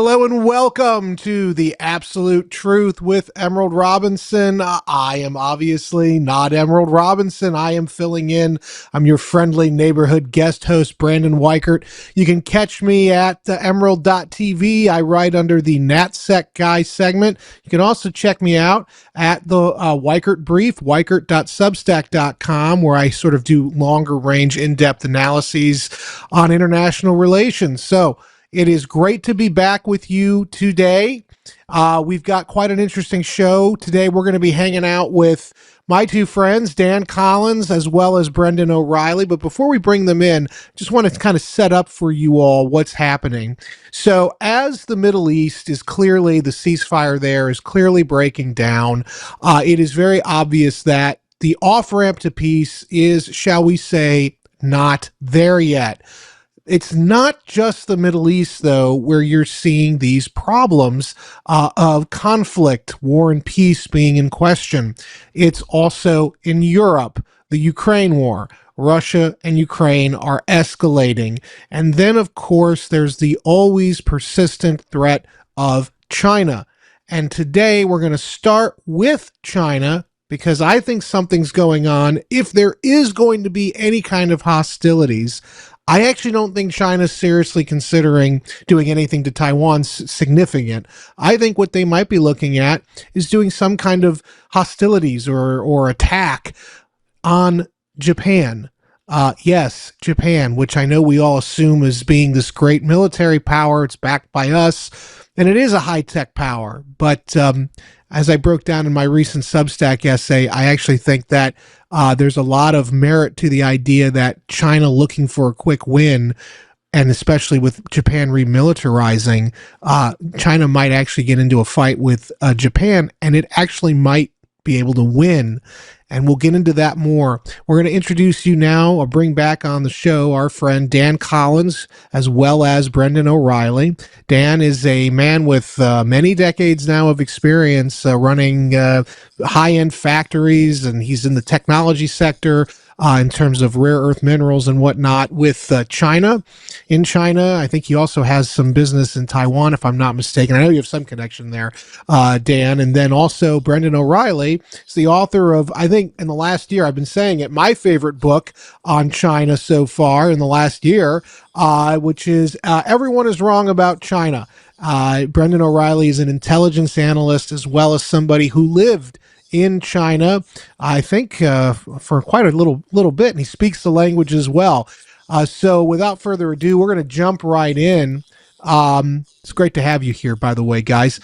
Hello and welcome to The Absolute Truth with Emerald Robinson. I am obviously not Emerald Robinson. I am filling in. I'm your friendly neighborhood guest host, Brandon Weichart. You can catch me at emerald.tv. I write under the NatSec Guy segment. You can also check me out at the Weichart Brief, weichart.substack.com, where I sort of do longer range, in-depth analyses on international relations. So, it is great to be back with you today. We've got quite an interesting show. Today we're going to be hanging out with my two friends, Dan Collins as well as Brendan O'Reilly. But before we bring them in, just want to kind of set up for you all what's happening. So as the Middle East is clearly, the ceasefire there is clearly breaking down, it is very obvious that the off-ramp to peace is, shall we say, not there yet. It's not just the Middle East, though, where you're seeing these problems of conflict, war and peace being in question. It's also in Europe, the Ukraine war. Russia and Ukraine are escalating. And then, of course, there's the always persistent threat of China. And today we're going to start with China because I think something's going on. If there is going to be any kind of hostilities, I actually don't think China's seriously considering doing anything to Taiwan significant. I think what they might be looking at is doing some kind of hostilities or attack on Japan. Yes, Japan, which I know we all assume as being this great military power. It's backed by us, and it is a high-tech power. But as I broke down in my recent Substack essay, I actually think that there's a lot of merit to the idea that China looking for a quick win, and especially with Japan remilitarizing, China might actually get into a fight with Japan, and it actually might be able to win. And we'll get into that more. We're going to introduce you now, or bring back on the show, our friend Dan Collins, as well as Brendan O'Reilly. Dan is a man with many decades now of experience running high-end factories, and he's in the technology sector in terms of rare earth minerals and whatnot with China. In China, I think he also has some business in Taiwan, if I'm not mistaken. I know you have some connection there, Dan. And then also Brendan O'Reilly is the author of, I think in the last year, I've been saying it, my favorite book on China so far in the last year, which is Everyone is Wrong About China. Brendan O'Reilly is an intelligence analyst as well as somebody who lived in China, I think, for quite a little bit, and he speaks the language as well. So without further ado, we're going to jump right in. It's great to have you here, by the way, guys.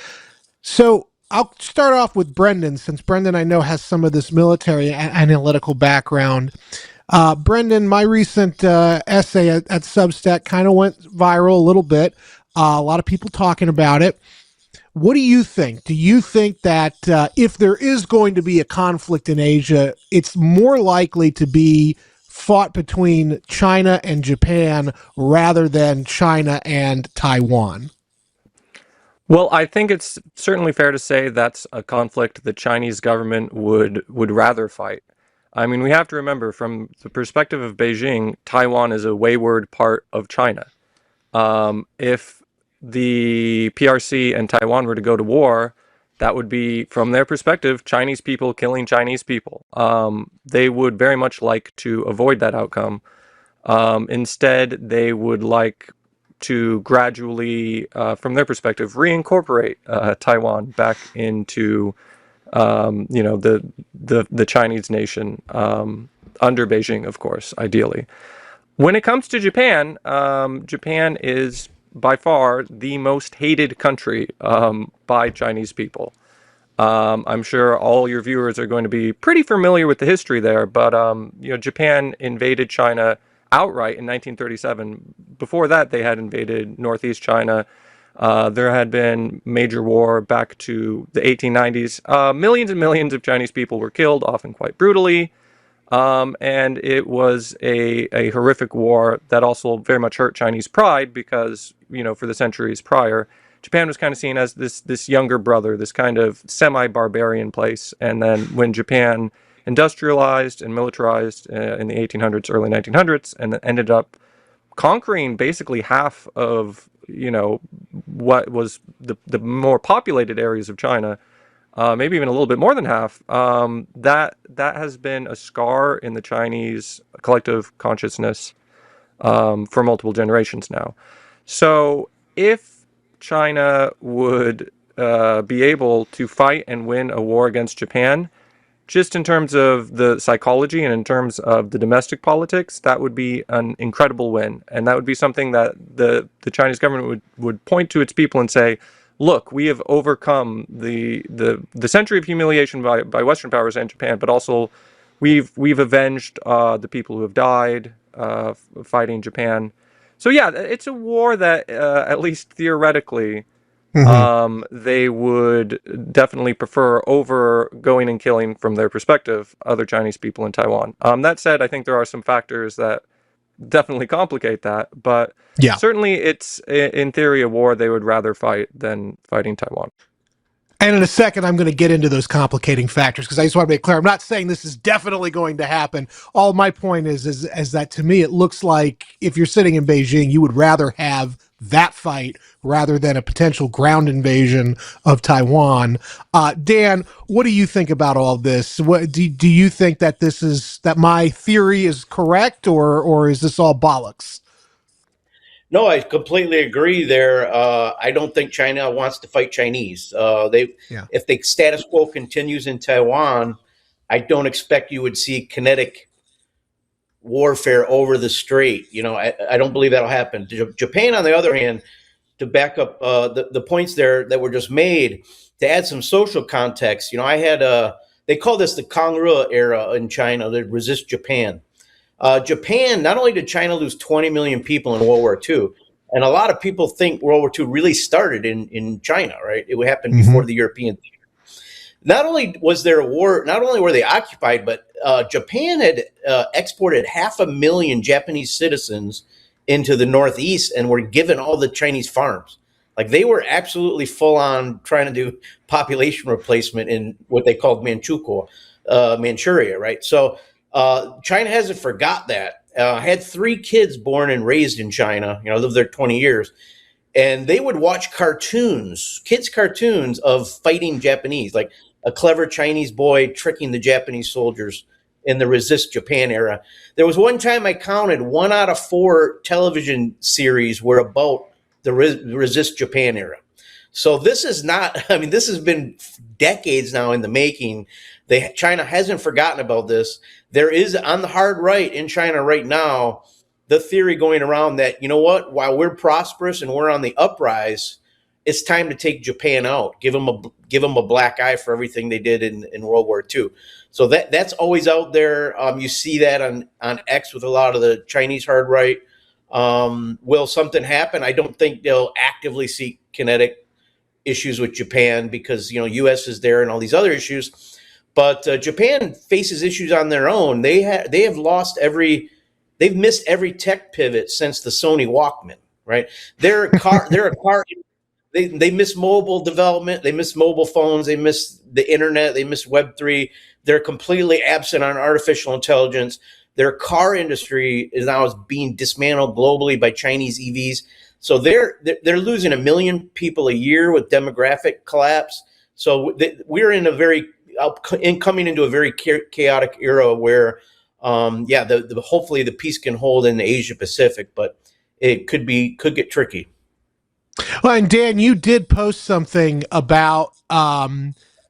So I'll start off with Brendan, since Brendan, I know, has some of this military analytical background. Brendan, my recent essay at Substack kind of went viral a little bit. A lot of people talking about it. What do you think? Do you think that if there is going to be a conflict in Asia, it's more likely to be fought between China and Japan rather than China and Taiwan? Well, I think it's certainly fair to say that's a conflict the Chinese government would rather fight. I mean, we have to remember, from the perspective of Beijing, Taiwan is a wayward part of China. If the PRC and Taiwan were to go to war, that would be, from their perspective, Chinese people killing Chinese people. They would very much like to avoid that outcome. Instead, they would like to gradually, from their perspective, reincorporate Taiwan back into, the Chinese nation under Beijing, of course, ideally. When it comes to Japan, Japan is by far the most hated country by Chinese people. I'm sure all your viewers are going to be pretty familiar with the history there, but Japan invaded China outright in 1937. Before that, they had invaded Northeast China. There had been major war back to the 1890s. Millions and millions of Chinese people were killed, often quite brutally. And it was a horrific war that also very much hurt Chinese pride because, for the centuries prior, Japan was kind of seen as this younger brother, this kind of semi-barbarian place. And then when Japan industrialized and militarized in the 1800s, early 1900s, and ended up conquering basically half of what was the more populated areas of China, maybe even a little bit more than half, that has been a scar in the Chinese collective consciousness for multiple generations now. So if China would be able to fight and win a war against Japan, just in terms of the psychology and in terms of the domestic politics, that would be an incredible win. And that would be something that the Chinese government would point to its people and say, look, we have overcome the century of humiliation by Western powers and Japan, but also we've avenged the people who have died fighting Japan. So yeah, it's a war that at least theoretically they would definitely prefer over going and killing, from their perspective, other Chinese people in Taiwan. That said, I think there are some factors that definitely complicate that, but Yeah. certainly it's in theory a war they would rather fight than fighting Taiwan. And in a second, I'm going to get into those complicating factors because I just want to make clear. I'm not saying this is definitely going to happen. All my point is that to me, it looks like if you're sitting in Beijing, you would rather have that fight rather than a potential ground invasion of Taiwan. Dan, what do you think about all this? What do you think that that my theory is correct, or is this all bollocks? No, I completely agree there. I don't think China wants to fight Chinese. Yeah. If the status quo continues in Taiwan, I don't expect you would see kinetic warfare over the strait. I don't believe that'll happen. Japan, on the other hand, to back up the points there that were just made, to add some social context, they call this the Kangre era in China, the resist Japan. Japan, not only did China lose 20 million people in World War II, and a lot of people think World War II really started in China, right? It would happen before the European. Not only was there a war, not only were they occupied, but Japan had exported 500,000 Japanese citizens into the Northeast and were given all the Chinese farms. Like they were absolutely full on trying to do population replacement in what they called Manchuria, right? So China hasn't forgot that. I had 3 kids born and raised in China. I lived there 20 years. And they would watch kids' cartoons of fighting Japanese, like a clever Chinese boy tricking the Japanese soldiers in the resist Japan era. There was one time I counted 1 out of 4 television series were about the resist Japan era. So this is not, this has been decades now in the making. China hasn't forgotten about this. There is, on the hard right in China right now, the theory going around that, while we're prosperous and we're on the uprise, it's time to take Japan out, give them a black eye for everything they did in World War II. So that's always out there. You see that on X with a lot of the Chinese hard right. Will something happen? I don't think they'll actively seek kinetic issues with Japan because, U.S. is there and all these other issues. But Japan faces issues on their own. They've missed every tech pivot since the Sony Walkman, right? They're a car. They miss mobile development. They miss mobile phones. They miss the internet. They miss Web3. They're completely absent on artificial intelligence. Their car industry is now being dismantled globally by Chinese EVs. So they're losing 1 million people a year with demographic collapse. So we're coming into a very chaotic era where, hopefully the peace can hold in the Asia Pacific, but it could get tricky. Well, and Dan, you did post something about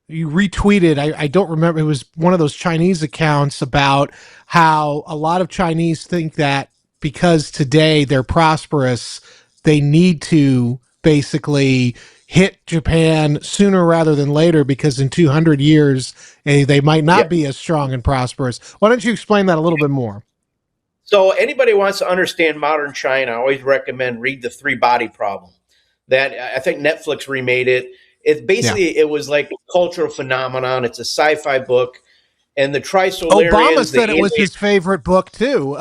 you retweeted. I don't remember. It was one of those Chinese accounts about how a lot of Chinese think that because today they're prosperous, they need to basically hit Japan sooner rather than later because in 200 years they might not be as strong and prosperous. Why don't you explain that a little bit more? So anybody who wants to understand modern China, I always recommend read The 3-Body Problem. That I think Netflix remade it. It was like a cultural phenomenon. It's a sci-fi book. And the Trisolarians. Obama said it was his favorite book too,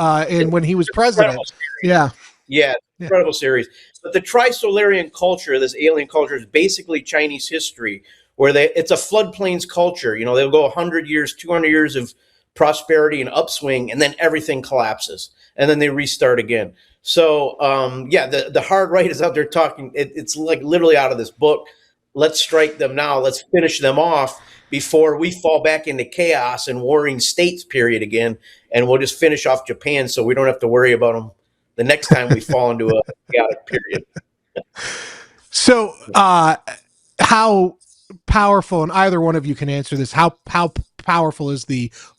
when he was president. Yeah. Yeah, incredible series. But the Trisolarian culture, this alien culture, is basically Chinese history, where it's a floodplains culture. They'll go 100 years, 200 years of prosperity and upswing, and then everything collapses, and then they restart again. So yeah, the hard right is out there talking. It's like literally out of this book. Let's strike them now. Let's finish them off before we fall back into chaos and warring states period again. And we'll just finish off Japan so we don't have to worry about them the next time we fall into a chaotic period. So, how powerful, and either one of you can answer this, how powerful is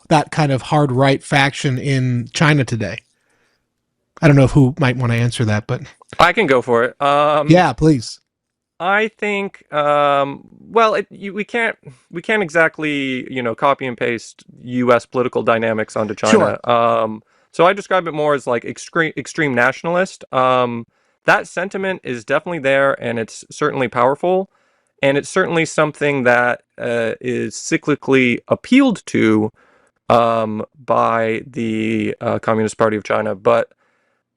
that kind of hard right faction in China today? I don't know who might want to answer that, but I can go for it. yeah, please. I think, well, we can't exactly, copy and paste U.S. political dynamics onto China. Sure. So I describe it more as like extreme nationalist. That sentiment is definitely there, and it's certainly powerful, and it's certainly something that is cyclically appealed to by the Communist Party of China, but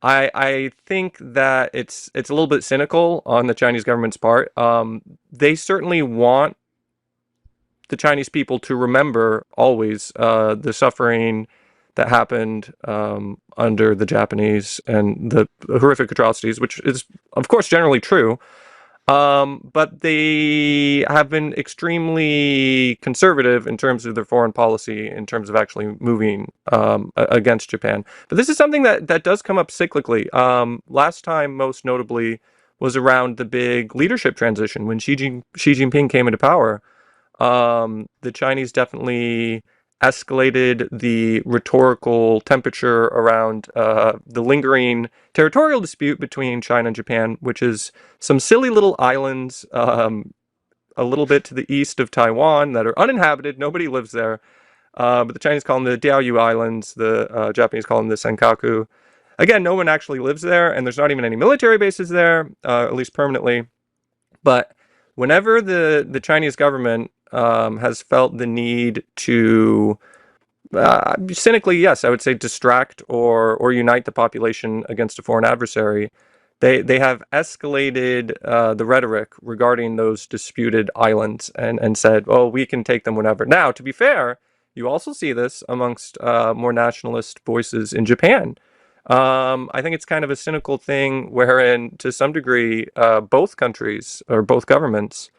I think that it's a little bit cynical on the Chinese government's part. They certainly want the Chinese people to remember always the suffering that happened under the Japanese and the horrific atrocities, which is, of course, generally true. But they have been extremely conservative in terms of their foreign policy, in terms of actually moving against Japan. But this is something that does come up cyclically. Last time, most notably, was around the big leadership transition when Xi Jinping came into power. The Chinese definitely escalated the rhetorical temperature around the lingering territorial dispute between China and Japan, which is some silly little islands a little bit to the east of Taiwan that are uninhabited. Nobody lives there. But the Chinese call them the Diaoyu Islands. The Japanese call them the Senkaku. Again, no one actually lives there, and there's not even any military bases there, at least permanently. But whenever the Chinese government has felt the need to cynically, yes, I would say distract or unite the population against a foreign adversary, they have escalated the rhetoric regarding those disputed islands and said, oh, we can take them whenever. Now, to be fair, you also see this amongst more nationalist voices in Japan. I think it's kind of a cynical thing wherein, to some degree, both countries or both governments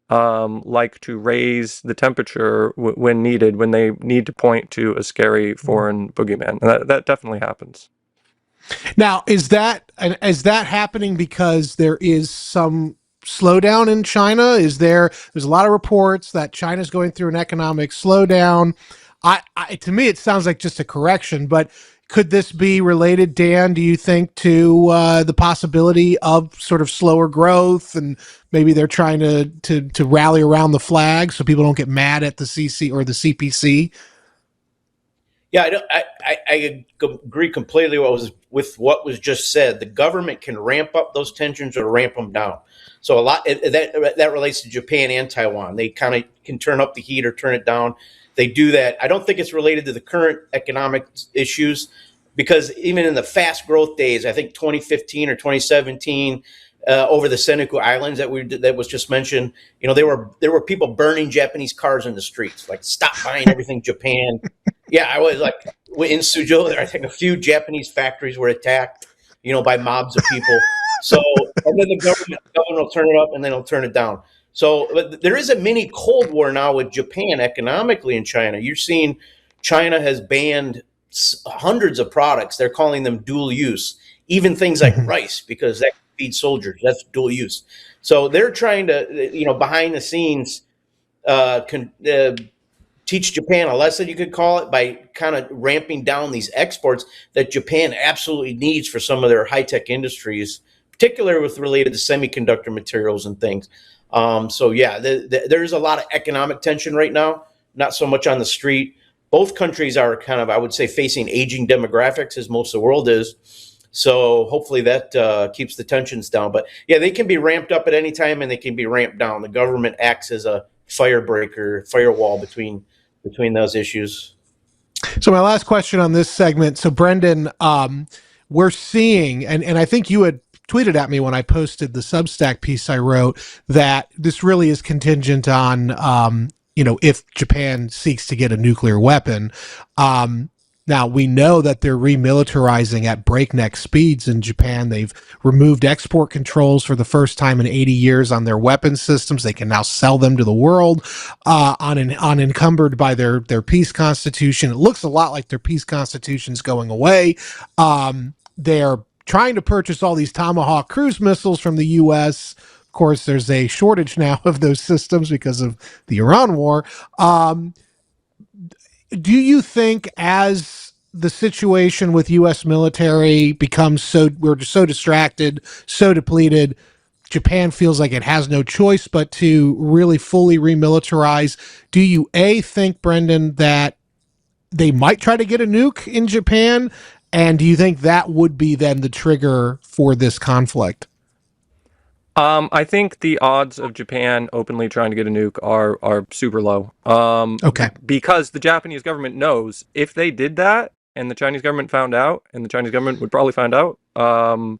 like to raise the temperature when needed, when they need to point to a scary foreign boogeyman. And that definitely happens. Now, is that happening because there is some slowdown in China? There's a lot of reports that China's going through an economic slowdown. To me, it sounds like just a correction, but could this be related, Dan, do you think, to the possibility of sort of slower growth, and maybe they're trying to rally around the flag so people don't get mad at the CC or the CPC? Yeah, I agree completely with what was just said. The government can ramp up those tensions or ramp them down. So a lot that relates to Japan and Taiwan. They kind of can turn up the heat or turn it down. They do that. I don't think it's related to the current economic issues, because even in the fast growth days, I think 2015 or 2017, over the Senkaku Islands that was just mentioned, there were people burning Japanese cars in the streets, like stop buying everything Japan. Yeah, I was like in Suzhou. I think a few Japanese factories were attacked, by mobs of people. So, and then the government will turn it up and then it'll turn it down. So, but there is a mini Cold War now with Japan economically in China. You're seeing China has banned hundreds of products. They're calling them dual use, even things like rice, because that feeds soldiers. That's dual use. So they're trying to, behind the scenes, teach Japan a lesson, you could call it, by kind of ramping down these exports that Japan absolutely needs for some of their high-tech industries, particularly with related to semiconductor materials and things. So yeah, there's a lot of economic tension right now, not so much on the street. Both countries are kind of, I would say, facing aging demographics, as most of the world is. So hopefully that keeps the tensions down. But yeah, they can be ramped up at any time and they can be ramped down. The government acts as a firewall between those issues. So my last question on this segment. So Brendan, we're seeing, and I think you had tweeted at me when I posted the Substack piece I wrote, that this really is contingent on, if Japan seeks to get a nuclear weapon. Now Now, we know that they're remilitarizing at breakneck speeds in Japan. They've removed export controls for the first time in 80 years on their weapons systems. They can now sell them to the world unencumbered by their peace constitution. It looks a lot like their peace constitution's going away. They're trying to purchase all these Tomahawk cruise missiles from the U.S. Of course, there's a shortage now of those systems because of the Iran war. Do you think as the situation with U.S. military becomes we're just so distracted, so depleted, Japan feels like it has no choice but to really fully remilitarize? Do you think, Brendan, that they might try to get a nuke in Japan? And do you think that would be then the trigger for this conflict? I think the odds of Japan openly trying to get a nuke are super low. Okay. Because the Japanese government knows if they did that and the Chinese government found out, and the Chinese government would probably find out, the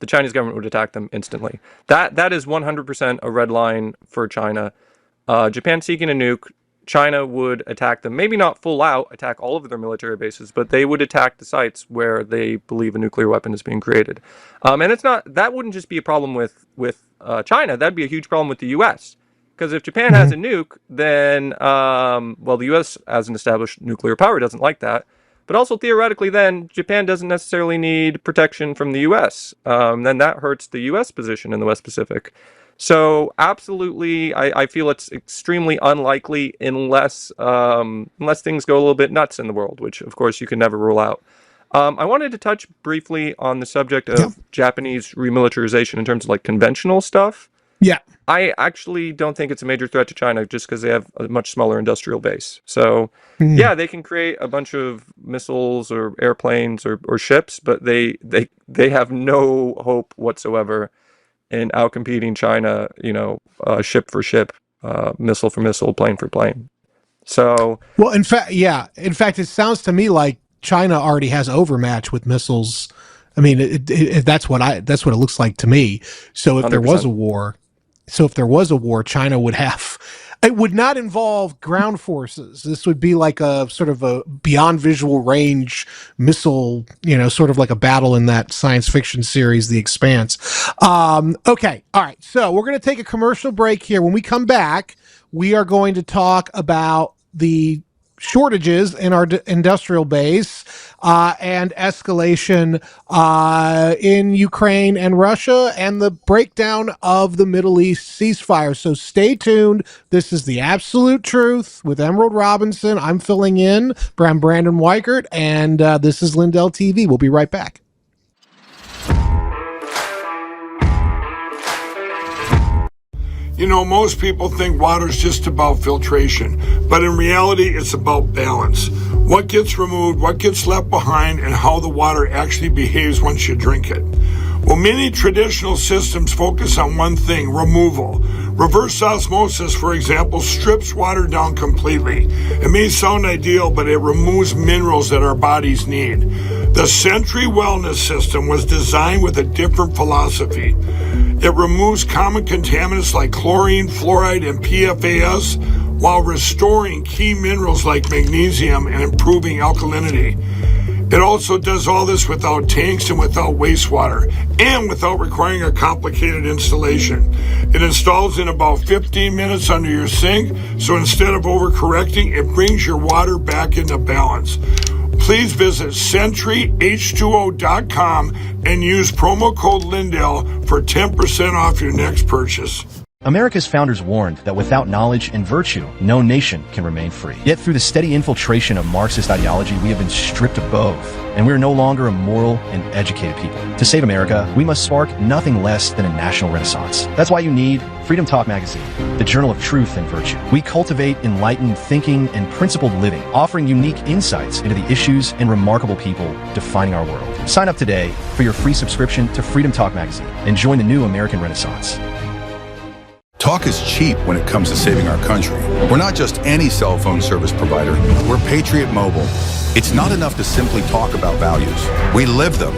Chinese government would attack them instantly. That is 100% a red line for China. Japan seeking a nuke, China would attack them. Maybe not full out attack all of their military bases, but they would attack the sites where they believe a nuclear weapon is being created. And that wouldn't just be a problem with China. That'd be a huge problem with the U.S. Because if Japan has a nuke, then the U.S. as an established nuclear power doesn't like that. But also theoretically, then Japan doesn't necessarily need protection from the U.S. Then that hurts the U.S. position in the West Pacific. So absolutely, I feel it's extremely unlikely unless things go a little bit nuts in the world, which of course you can never rule out. I wanted to touch briefly on the subject of Japanese remilitarization in terms of like conventional stuff. Yeah. I actually don't think it's a major threat to China just because they have a much smaller industrial base. So yeah, they can create a bunch of missiles or airplanes or ships, but they have no hope whatsoever in outcompeting China, ship for ship, missile for missile, plane for plane. So, well, in fact, it sounds to me like China already has overmatch with missiles. I mean, that's what it looks like to me. So if 100%. there was a war, China would have. It would not involve ground forces. This would be like a sort of a beyond visual range missile, sort of like a battle in that science fiction series, The Expanse. Okay. All right. So we're going to take a commercial break here. When we come back, we are going to talk about the shortages in our industrial base and escalation in Ukraine and Russia and the breakdown of the Middle East ceasefire. So stay tuned. This is The Absolute Truth with Emerald Robinson. I'm filling in. I'm Brandon Weichart, and this is Lindell TV. We'll be right back. Most people think water's just about filtration, but in reality, it's about balance. What gets removed, what gets left behind, and how the water actually behaves once you drink it. Well, many traditional systems focus on one thing, removal. Reverse osmosis, for example, strips water down completely. It may sound ideal, but it removes minerals that our bodies need. The Century Wellness System was designed with a different philosophy. It removes common contaminants like chlorine, fluoride, and PFAS while restoring key minerals like magnesium and improving alkalinity. It also does all this without tanks and without wastewater, and without requiring a complicated installation. It installs in about 15 minutes under your sink, so instead of overcorrecting, it brings your water back into balance. Please visit CenturyH2O.com and use promo code Lindell for 10% off your next purchase. America's founders warned that without knowledge and virtue, no nation can remain free. Yet through the steady infiltration of Marxist ideology, we have been stripped of both, and we are no longer a moral and educated people. To save America, we must spark nothing less than a national renaissance. That's why you need Freedom Talk Magazine, the journal of truth and virtue. We cultivate enlightened thinking and principled living, offering unique insights into the issues and remarkable people defining our world. Sign up today for your free subscription to Freedom Talk Magazine and join the new American Renaissance. Talk is cheap when it comes to saving our country. We're not just any cell phone service provider. We're Patriot Mobile. It's not enough to simply talk about values. We live them.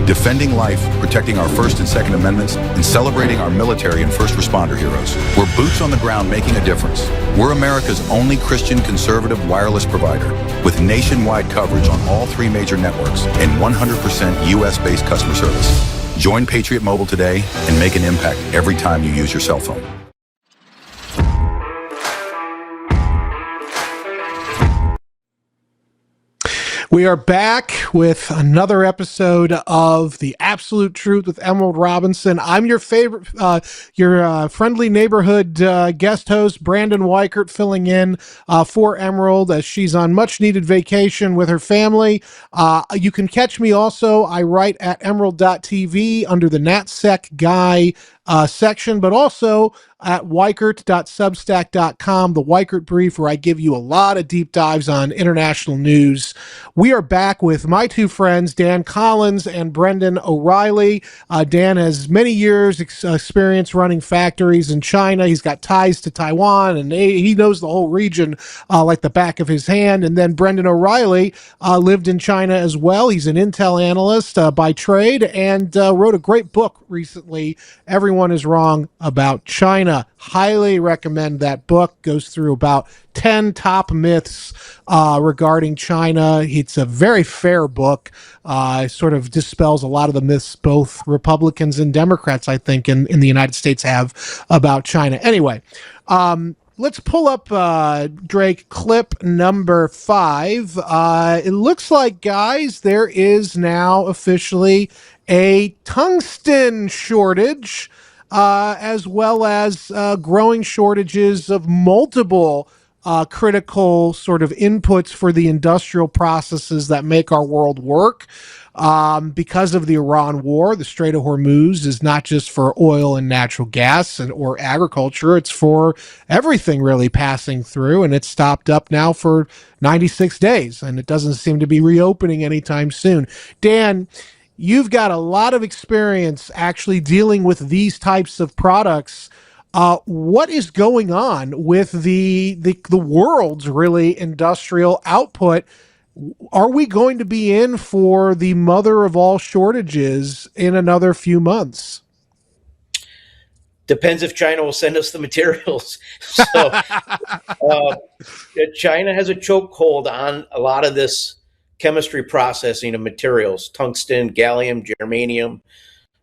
defending life, protecting our First and Second Amendments, and celebrating our military and first responder heroes. We're boots on the ground making a difference. We're America's only Christian conservative wireless provider with nationwide coverage on all 3 major networks and 100% U.S.-based customer service. Join Patriot Mobile today and make an impact every time you use your cell phone. We are back with another episode of The Absolute Truth with Emerald Robinson. I'm your favorite, your friendly neighborhood guest host, Brandon Weichart, filling in for Emerald as she's on much-needed vacation with her family. You can catch me also. I write at emerald.tv under the NatSec Guy section, but also at weichart.substack.com, the Weichart Brief, where I give you a lot of deep dives on international news. We are back with my 2 friends, Dan Collins and Brendan O'Reilly. Dan has many years experience running factories in China. He's got ties to Taiwan, and he knows the whole region like the back of his hand. And then Brendan O'Reilly lived in China as well. He's an Intel analyst by trade and wrote a great book recently, Everyone is Wrong About China. Highly recommend that book. Goes through about 10 top myths regarding China. It's a very fair book. Sort of dispels a lot of the myths both Republicans and Democrats, I think, in the United States have about China. Anyway, let's pull up, Drake, clip number 5. It looks like, guys, there is now officially a tungsten shortage, as well as growing shortages of multiple critical sort of inputs for the industrial processes that make our world work. Because of the Iran war, the Strait of Hormuz is not just for oil and natural gas or agriculture. It's for everything really passing through, and it's stopped up now for 96 days, and it doesn't seem to be reopening anytime soon. Dan, you've got a lot of experience actually dealing with these types of products. What is going on with the world's really industrial output? Are we going to be in for the mother of all shortages in another few months? Depends if China will send us the materials. So China has a chokehold on a lot of this chemistry processing of materials, tungsten, gallium, germanium.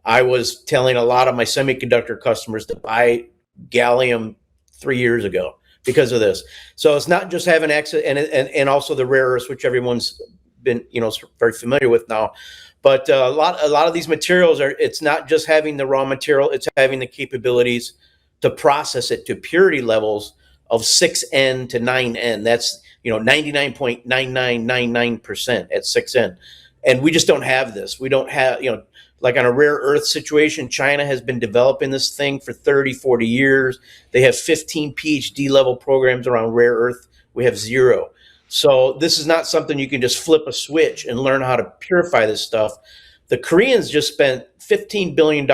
I was telling a lot of my semiconductor customers to buy gallium 3 years ago because of this. So it's not just having access and also the rare earths, which everyone's been, very familiar with now. But a lot of these materials it's not just having the raw material, it's having the capabilities to process it to purity levels of 6N to 9N. That's 99.9999% at 6N. And we just don't have this. We don't have, like on a rare earth situation, China has been developing this thing for 30, 40 years. They have 15 PhD level programs around rare earth. We have 0. So this is not something you can just flip a switch and learn how to purify this stuff. The Koreans just spent $15 billion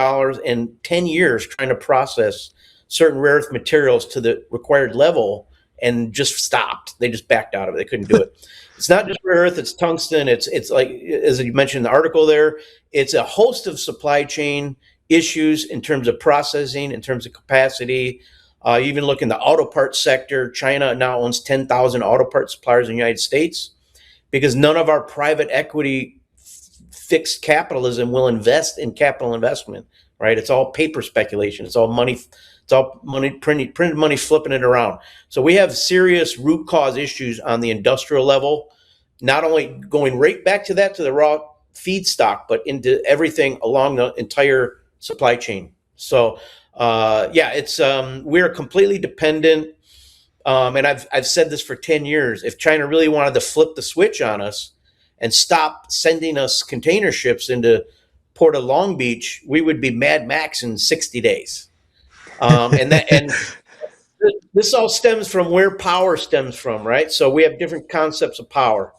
in 10 years trying to process certain rare earth materials to the required level and just stopped. They just backed out of it. They couldn't do it. It's not just rare earth, it's tungsten. It's like, as you mentioned in the article there, it's a host of supply chain issues in terms of processing, in terms of capacity. Even look in the auto parts sector, China now owns 10,000 auto parts suppliers in the United States because none of our private equity fixed capitalism will invest in capital investment, right? It's all paper speculation. It's all money. It's all money, printed money, flipping it around. So we have serious root cause issues on the industrial level, not only going right back to the raw feedstock, but into everything along the entire supply chain. So it's we're completely dependent. And I've said this for 10 years. If China really wanted to flip the switch on us and stop sending us container ships into Port of Long Beach, we would be Mad Max in 60 days. And this all stems from where power stems from, right? So we have different concepts of power.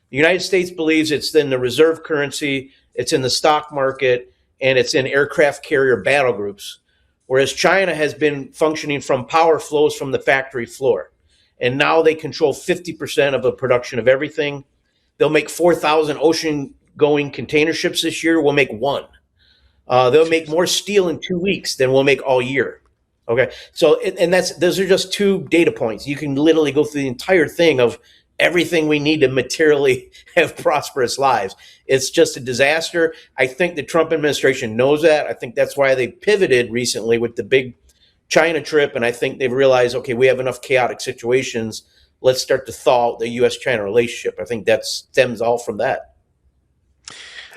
The United States believes it's in the reserve currency, it's in the stock market, and it's in aircraft carrier battle groups. Whereas China has been functioning from power flows from the factory floor. And now they control 50% of the production of everything. They'll make 4,000 ocean going container ships this year, we'll make one. They'll make more steel in 2 weeks than we'll make all year. Okay, so and those are just two data points. You can literally go through the entire thing of everything we need to materially have prosperous lives. It's just a disaster. I think the Trump administration knows that. I think that's why they pivoted recently with the big China trip, and I think they've realized, okay, we have enough chaotic situations. Let's start to thaw out the U.S.-China relationship. I think that stems all from that.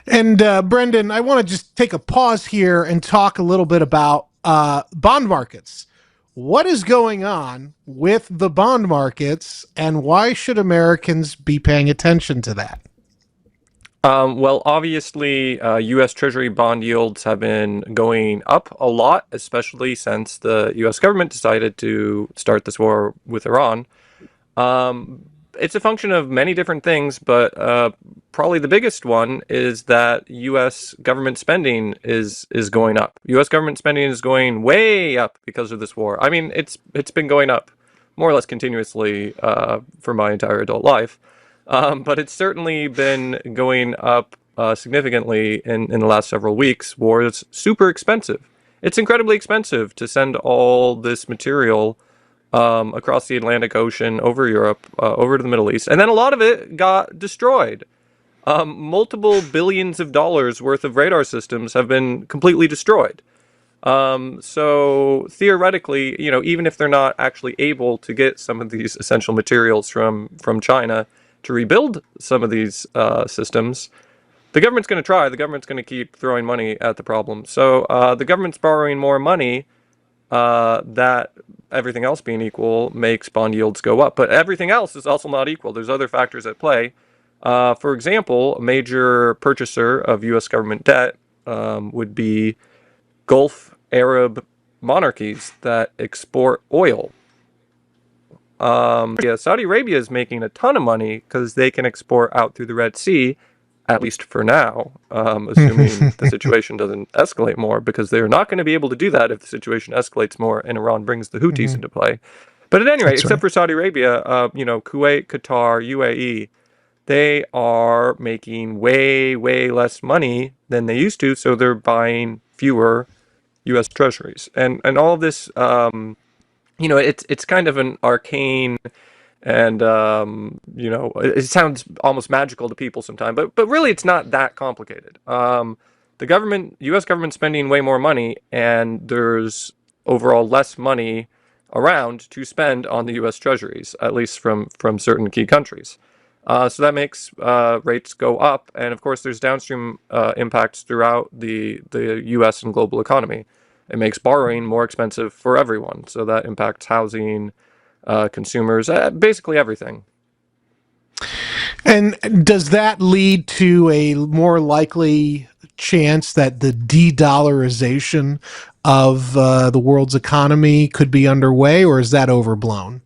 And Brendan, I want to just take a pause here and talk a little bit about bond markets. What is going on with the bond markets, and why should Americans be paying attention to that? Well, obviously, U.S. Treasury bond yields have been going up a lot, especially since the U.S. government decided to start this war with Iran. It's a function of many different things, but probably the biggest one is that U.S. government spending is going up. U.S. government spending is going way up because of this war. I mean, it's been going up more or less continuously for my entire adult life. But it's certainly been going up significantly in the last several weeks. War is super expensive. It's incredibly expensive to send all this material across the Atlantic Ocean, over Europe, over to the Middle East. And then a lot of it got destroyed. Multiple billions of dollars worth of radar systems have been completely destroyed. So theoretically, even if they're not actually able to get some of these essential materials from China to rebuild some of these systems, the government's going to try. The government's going to keep throwing money at the problem. So the government's borrowing more money. That, everything else being equal, makes bond yields go up. But everything else is also not equal. There's other factors at play. For example, a major purchaser of U.S. government debt would be Gulf Arab monarchies that export oil. Saudi Arabia is making a ton of money because they can export out through the Red Sea, at least for now, assuming the situation doesn't escalate more, because they're not going to be able to do that if the situation escalates more and Iran brings the Houthis into play. But at any rate, except for Saudi Arabia, Kuwait, Qatar, UAE, they are making way, way less money than they used to, so they're buying fewer U.S. treasuries. And all of this, it's kind of an arcane, and it sounds almost magical to people sometimes, but really it's not that complicated. The U.S. government spending way more money, and there's overall less money around to spend on the U.S. treasuries, at least from certain key countries. So that makes rates go up, and of course there's downstream impacts throughout the U.S. and global economy. It makes borrowing more expensive for everyone, so that impacts housing, consumers, basically everything. And does that lead to a more likely chance that the de-dollarization of the world's economy could be underway, or is that overblown?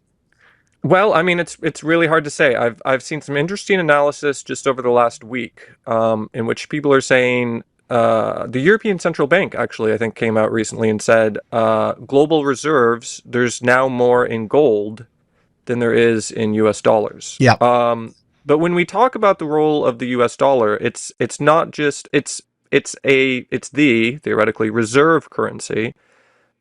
Well, I mean, it's really hard to say. I've seen some interesting analysis just over the last week, in which people are saying the European Central Bank actually, I think, came out recently and said global reserves, there's now more in gold than there is in U.S. dollars. Yeah. But when we talk about the role of the U.S. dollar, it's not just it's the theoretically reserve currency.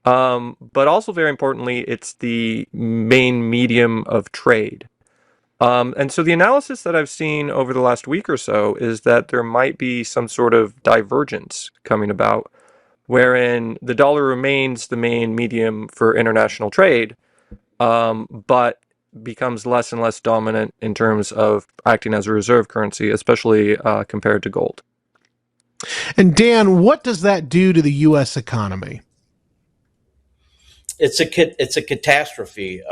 But also, very importantly, it's the main medium of trade. And so the analysis that I've seen over the last week or so is that there might be some sort of divergence coming about, wherein the dollar remains the main medium for international trade, but becomes less and less dominant in terms of acting as a reserve currency, especially compared to gold. And Dan, what does that do to the U.S. economy? It's a catastrophe.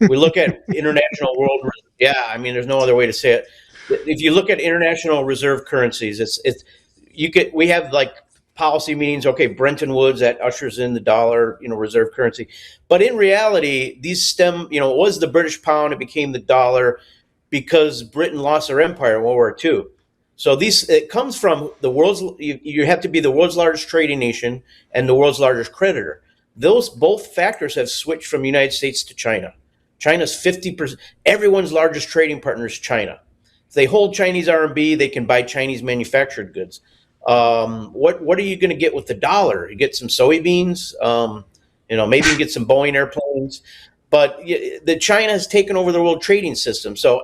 We look at international world. Yeah, I mean, there's no other way to say it. If you look at international reserve currencies, we have like policy meetings. Okay, Bretton Woods, that ushers in the dollar, reserve currency. But in reality, these it was the British pound. It became the dollar because Britain lost their empire in World War II. So it comes from the world's. You have to be the world's largest trading nation and the world's largest creditor. Those both factors have switched from the United States to China. China's 50%. Everyone's largest trading partner is China. they hold Chinese RMB, they can buy Chinese manufactured goods. What are you going to get with the dollar? You get some soybeans, maybe you get some Boeing airplanes, but the China has taken over the world trading system. So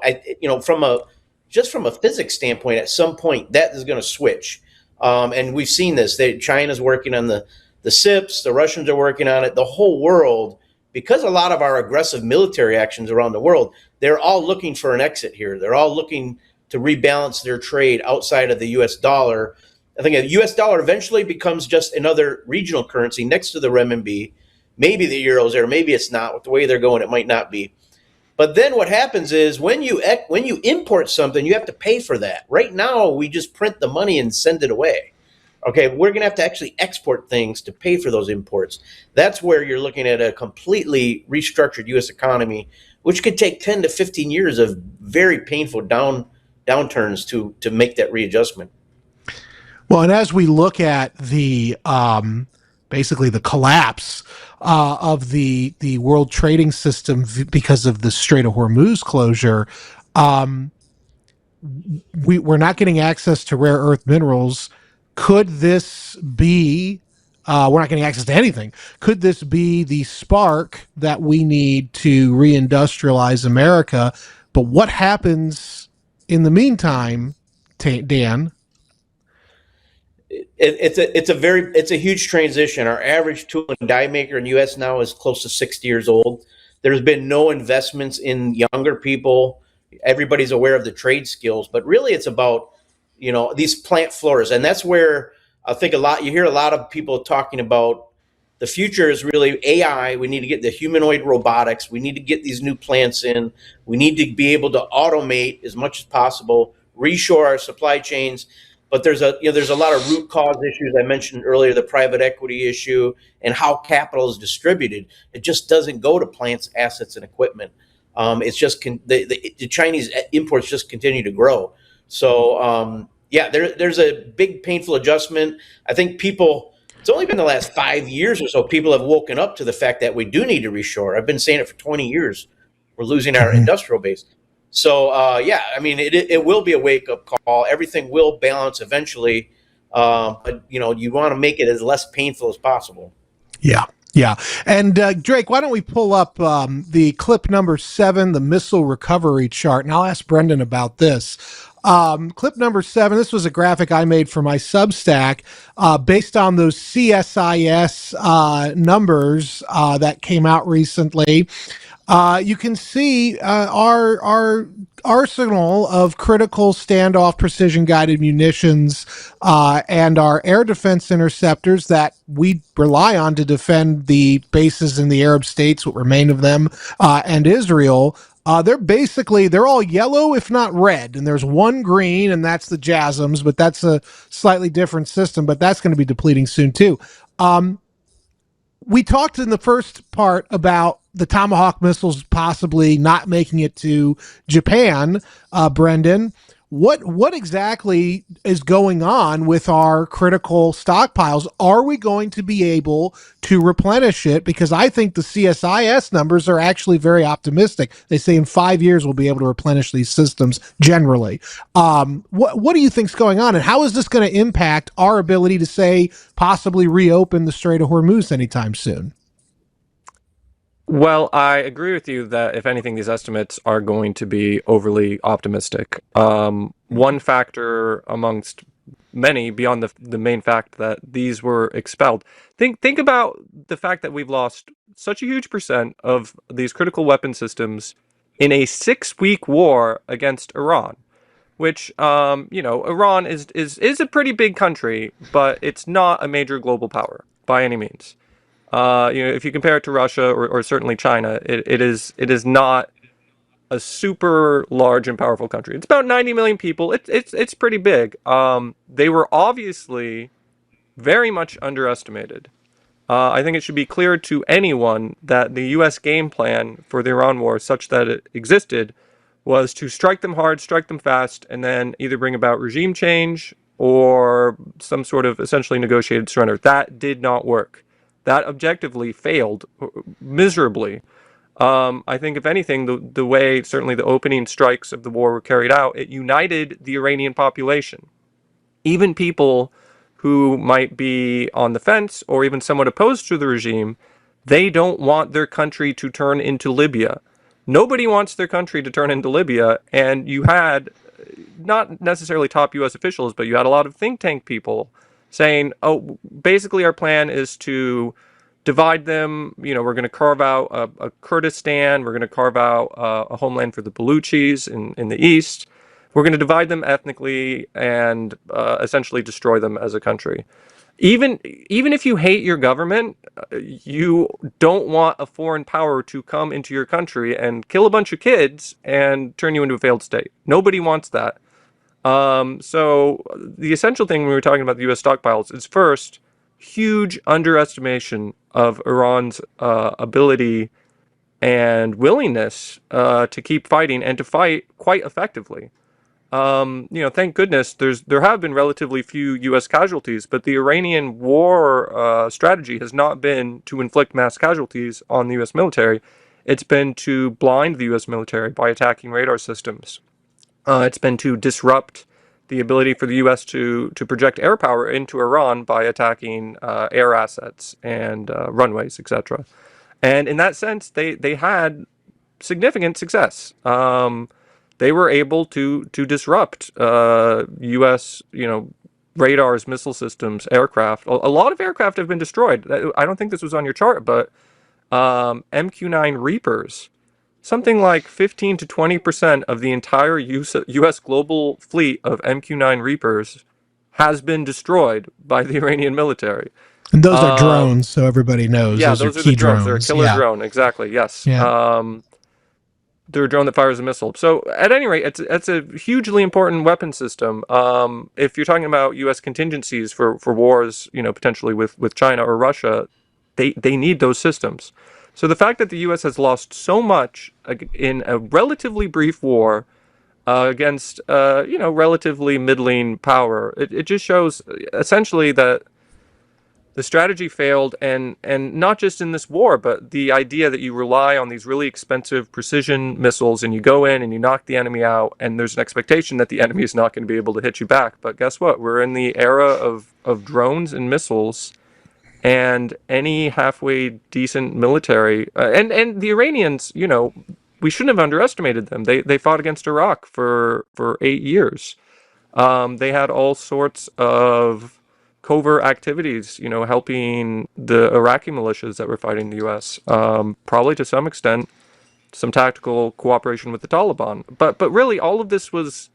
from a physics standpoint, at some point that is going to switch, and we've seen this. China's working on the SIPs, the Russians are working on it, the whole world, because a lot of our aggressive military actions around the world, they're all looking for an exit here. They're all looking to rebalance their trade outside of the U.S. dollar. I think a U.S. dollar eventually becomes just another regional currency next to the renminbi. Maybe the euro's there, maybe it's not. With the way they're going, it might not be. But then what happens is when you import something, you have to pay for that. Right now, we just print the money and send it away. Okay, we're going to have to actually export things to pay for those imports. That's where you're looking at a completely restructured U.S. economy, which could take 10 to 15 years of very painful downturns to make that readjustment. Well, and as we look at the basically the collapse of the world trading system because of the Strait of Hormuz closure, we're not getting access to rare earth minerals. Could this be? We're not getting access to anything. Could this be the spark that we need to reindustrialize America? But what happens in the meantime, Dan? It's a huge transition. Our average tool and die maker in the U.S. now is close to 60 years old. There's been no investments in younger people. Everybody's aware of the trade skills, but really it's about these plant floors, and that's where I think you hear a lot of people talking about the future is really AI. We need to get the humanoid robotics. We need to get these new plants in. We need to be able to automate as much as possible, reshore our supply chains. But there's a lot of root cause issues. I mentioned earlier the private equity issue and how capital is distributed. It just doesn't go to plants, assets, and equipment. It's just the Chinese imports just continue to grow. So there's a big painful adjustment. I think it's only been the last 5 years or so people have woken up to the fact that we do need to reshore. I've been saying it for 20 years. We're losing our industrial base. So it will be a wake up call. Everything will balance eventually, but you want to make it as less painful as possible. Yeah. Yeah. And Drake, why don't we pull up the clip number 7, the missile recovery chart, and I'll ask Brendan about this. Clip number 7, this was a graphic I made for my Substack based on those CSIS numbers that came out recently. You can see our arsenal of critical standoff precision guided munitions and our air defense interceptors that we rely on to defend the bases in the Arab states, what remain of them, and Israel. They're all yellow, if not red, and there's one green, and that's the JASSMs, but that's a slightly different system, but that's going to be depleting soon too. We talked in the first part about the Tomahawk missiles possibly not making it to Japan, Brendan. What exactly is going on with our critical stockpiles? Are we going to be able to replenish it? Because I think the CSIS numbers are actually very optimistic. They say in 5 years we'll be able to replenish these systems generally. What do you think's going on, and how is this going to impact our ability to, say, possibly reopen the Strait of Hormuz anytime soon? Well, I agree with you that if anything, these estimates are going to be overly optimistic. One factor amongst many, beyond the main fact that these were expelled, think about the fact that we've lost such a huge percent of these critical weapon systems in a 6-week war against Iran, which Iran is a pretty big country, but it's not a major global power by any means. If you compare it to Russia or certainly China, it is not a super large and powerful country. It's about 90 million people. It's pretty big. They were obviously very much underestimated. I think it should be clear to anyone that the U.S. game plan for the Iran war, such that it existed, was to strike them hard, strike them fast, and then either bring about regime change or some sort of essentially negotiated surrender. That did not work. That objectively failed miserably. I think, if anything, the way certainly the opening strikes of the war were carried out, it united the Iranian population. Even people who might be on the fence or even somewhat opposed to the regime, they don't want their country to turn into Libya. Nobody wants their country to turn into Libya, and you had not necessarily top U.S. officials, but you had a lot of think tank people saying, oh, basically our plan is to divide them. We're going to carve out a Kurdistan. We're going to carve out a homeland for the Baluchis in the east. We're going to divide them ethnically and essentially destroy them as a country. Even if you hate your government, you don't want a foreign power to come into your country and kill a bunch of kids and turn you into a failed state. Nobody wants that. So the essential thing when we were talking about the U.S. stockpiles is, first, huge underestimation of Iran's ability and willingness to keep fighting and to fight quite effectively. Thank goodness there have been relatively few U.S. casualties, but the Iranian war strategy has not been to inflict mass casualties on the U.S. military. It's been to blind the U.S. military by attacking radar systems. It's been to disrupt the ability for the U.S. to project air power into Iran by attacking air assets and runways, etc. And in that sense, they had significant success. They were able to disrupt U.S. radars, missile systems, aircraft. A lot of aircraft have been destroyed. I don't think this was on your chart, but MQ-9 Reapers, something like 15 to 20% of the entire U.S. global fleet of MQ-9 Reapers has been destroyed by the Iranian military. And those are drones, so everybody knows. Yeah, those are the key drones. They're a killer drone, exactly, yes. Yeah. They're a drone that fires a missile. So at any rate, it's a hugely important weapon system. If you're talking about U.S. contingencies for wars, potentially with China or Russia, they need those systems. So the fact that the U.S. has lost so much in a relatively brief war against, relatively middling power, it just shows essentially that the strategy failed, and not just in this war, but the idea that you rely on these really expensive precision missiles and you go in and you knock the enemy out, and there's an expectation that the enemy is not going to be able to hit you back. But guess what? We're in the era of drones and missiles, and any halfway decent military, and the Iranians, we shouldn't have underestimated them. They fought against Iraq for 8 years. They had all sorts of covert activities, helping the Iraqi militias that were fighting the U.S. Probably to some extent, some tactical cooperation with the Taliban. But really, all of this was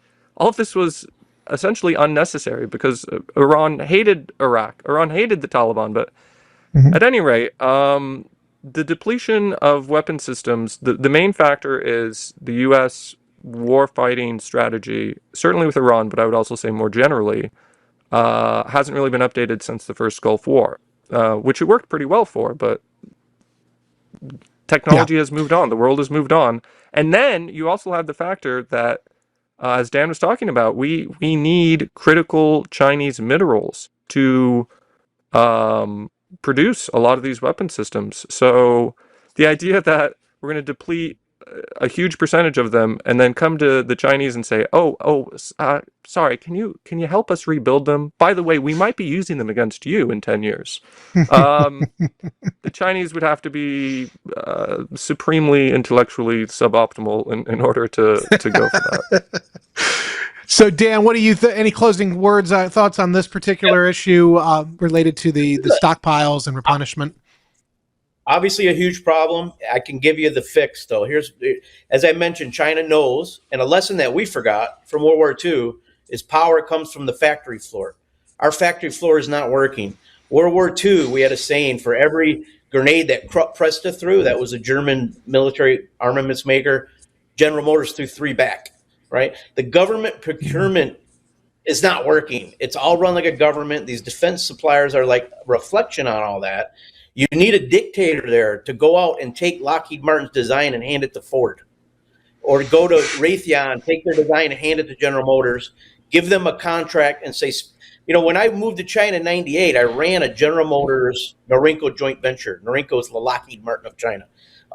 essentially unnecessary because Iran hated Iraq. Iran hated the Taliban. But at any rate, the depletion of weapon systems, the main factor is the U.S. war-fighting strategy, certainly with Iran, but I would also say more generally, hasn't really been updated since the first Gulf War, which it worked pretty well for, but technology has moved on. The world has moved on. And then you also have the factor that, as Dan was talking about, we need critical Chinese minerals to produce a lot of these weapon systems. So the idea that we're going to deplete a huge percentage of them and then come to the Chinese and say, sorry, can you help us rebuild them? By the way, we might be using them against you in 10 years. The Chinese would have to be supremely intellectually suboptimal in order to go for that. So, Dan, what do you any closing words, thoughts on this particular issue related to the stockpiles and replenishment? Obviously a huge problem. I can give you the fix, though. As I mentioned, China knows, and a lesson that we forgot from World War II is power comes from the factory floor. Our factory floor is not working. World War II, we had a saying, for every grenade that Presta threw, that was a German military armaments maker, General Motors threw 3 back, right? The government procurement is not working. It's all run like a government. These defense suppliers are like a reflection on all that. You need a dictator there to go out and take Lockheed Martin's design and hand it to Ford, or go to Raytheon, take their design and hand it to General Motors, give them a contract and say, when I moved to China in 98, I ran a General Motors Norinco joint venture. Norinco is the Lockheed Martin of China.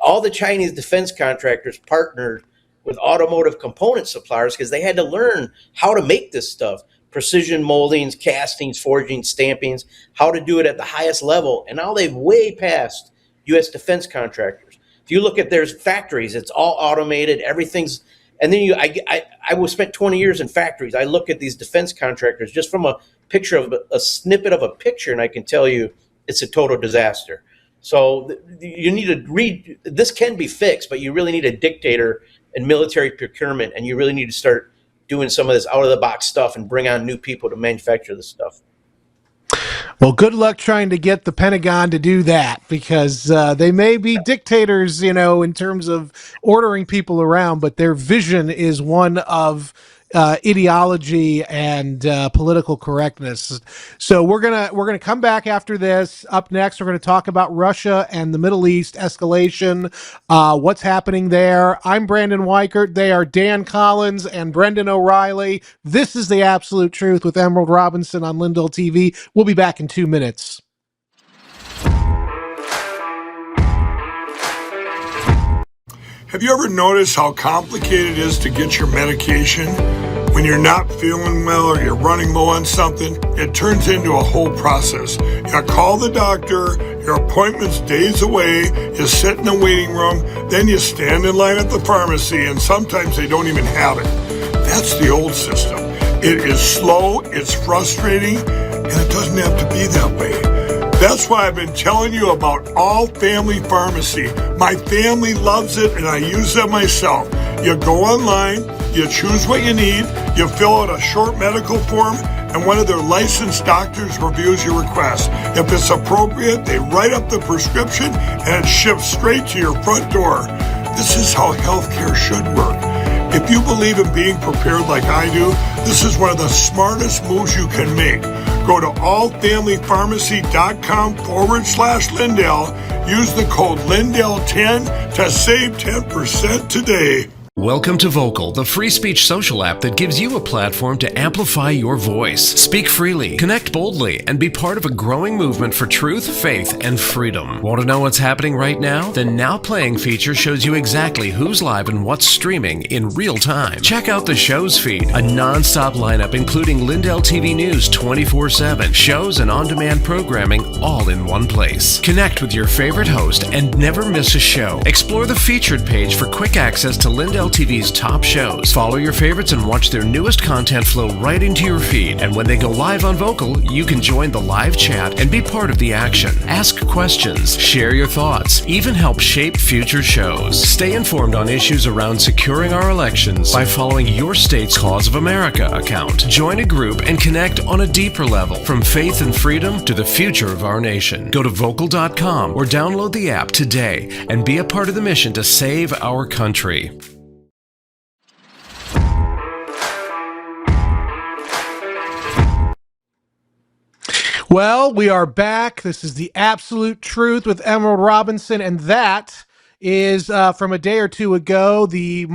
all the Chinese defense contractors partnered with automotive component suppliers because they had to learn how to make this stuff. Precision moldings, castings, forgings, stampings, how to do it at the highest level. And now they've way passed U.S. defense contractors. If you look at their factories, it's all automated, everything's, and then I was spent 20 years in factories. I look at these defense contractors just from a picture of a snippet of a picture, and I can tell you it's a total disaster. So you need to read, this can be fixed, but you really need a dictator in military procurement, and you really need to start doing some of this out of the box stuff and bring on new people to manufacture this stuff. Well, good luck trying to get the Pentagon to do that, because they may be dictators, in terms of ordering people around, but their vision is one of ideology and political correctness. So we're gonna come back after this. Up next, we're gonna talk about Russia and the Middle East escalation, what's happening there. I'm Brandon Weichart. They are Dan Collins and Brendan O'Reilly. This is The Absolute Truth with Emerald Robinson on Lindell TV. We'll be back in 2 minutes. Have you ever noticed how complicated it is to get your medication? When you're not feeling well or you're running low on something, it turns into a whole process. You call the doctor, your appointment's days away, you sit in the waiting room, then you stand in line at the pharmacy, and sometimes they don't even have it. That's the old system. It is slow, it's frustrating, and it doesn't have to be that way. That's why I've been telling you about All Family Pharmacy. My family loves it, and I use them myself. You go online, you choose what you need, you fill out a short medical form, and one of their licensed doctors reviews your request. If it's appropriate, they write up the prescription, and it ships straight to your front door. This is how healthcare should work. If you believe in being prepared like I do, this is one of the smartest moves you can make. Go to allfamilypharmacy.com/Lindell. Use the code Lindell10 to save 10% today. Welcome to Vocal, the free speech social app that gives you a platform to amplify your voice. Speak freely, connect boldly, and be part of a growing movement for truth, faith, and freedom. Want to know what's happening right now? The Now Playing feature shows you exactly who's live and what's streaming in real time. Check out the show's feed, a non-stop lineup including Lindell TV News 24/7, shows and on-demand programming all in one place. Connect with your favorite host and never miss a show. Explore the featured page for quick access to Lindell TV's top shows. Follow your favorites and watch their newest content flow right into your feed. And when they go live on Vocal, you can join the live chat and be part of the action. Ask questions, share your thoughts, even help shape future shows. Stay informed on issues around securing our elections by following your state's Cause of America account. Join a group and connect on a deeper level, from faith and freedom to the future of our nation. Go to vocal.com or download the app today and be a part of the mission to save our country. Well, we are back. This is The Absolute Truth with Emerald Robinson, and that is from a day or two ago, the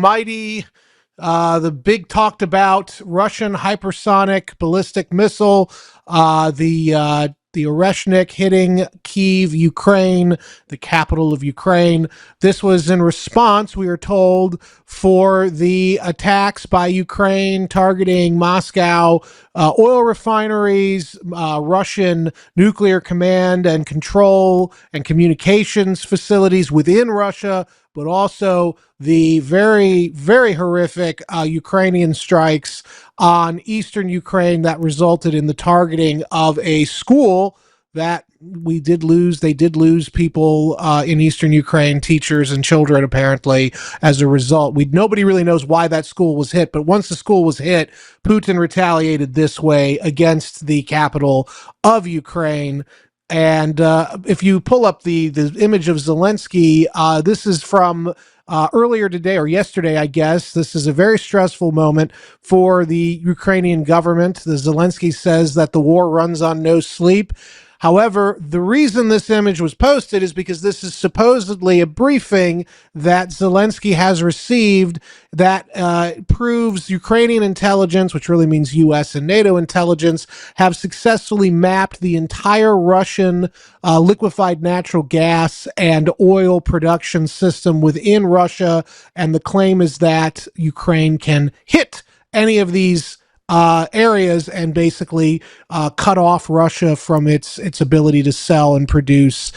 big talked about Russian hypersonic ballistic missile, the Oreshnik hitting Kyiv, Ukraine, the capital of Ukraine. This was in response, we are told, for the attacks by Ukraine targeting Moscow oil refineries, Russian nuclear command and control and communications facilities within Russia, but also the very, very horrific Ukrainian strikes on eastern Ukraine that resulted in the targeting of a school that they did lose people in eastern Ukraine, teachers and children, apparently, as a result. Nobody really knows why that school was hit, but once the school was hit, Putin retaliated this way against the capital of Ukraine. And if you pull up the image of Zelensky, this is from earlier today or yesterday, I guess. This is a very stressful moment for the Ukrainian government. The Zelensky says that the war runs on no sleep. However, the reason this image was posted is because this is supposedly a briefing that Zelensky has received that proves Ukrainian intelligence, which really means U.S. and NATO intelligence, have successfully mapped the entire Russian liquefied natural gas and oil production system within Russia. And the claim is that Ukraine can hit any of these areas and basically cut off Russia from its ability to sell and produce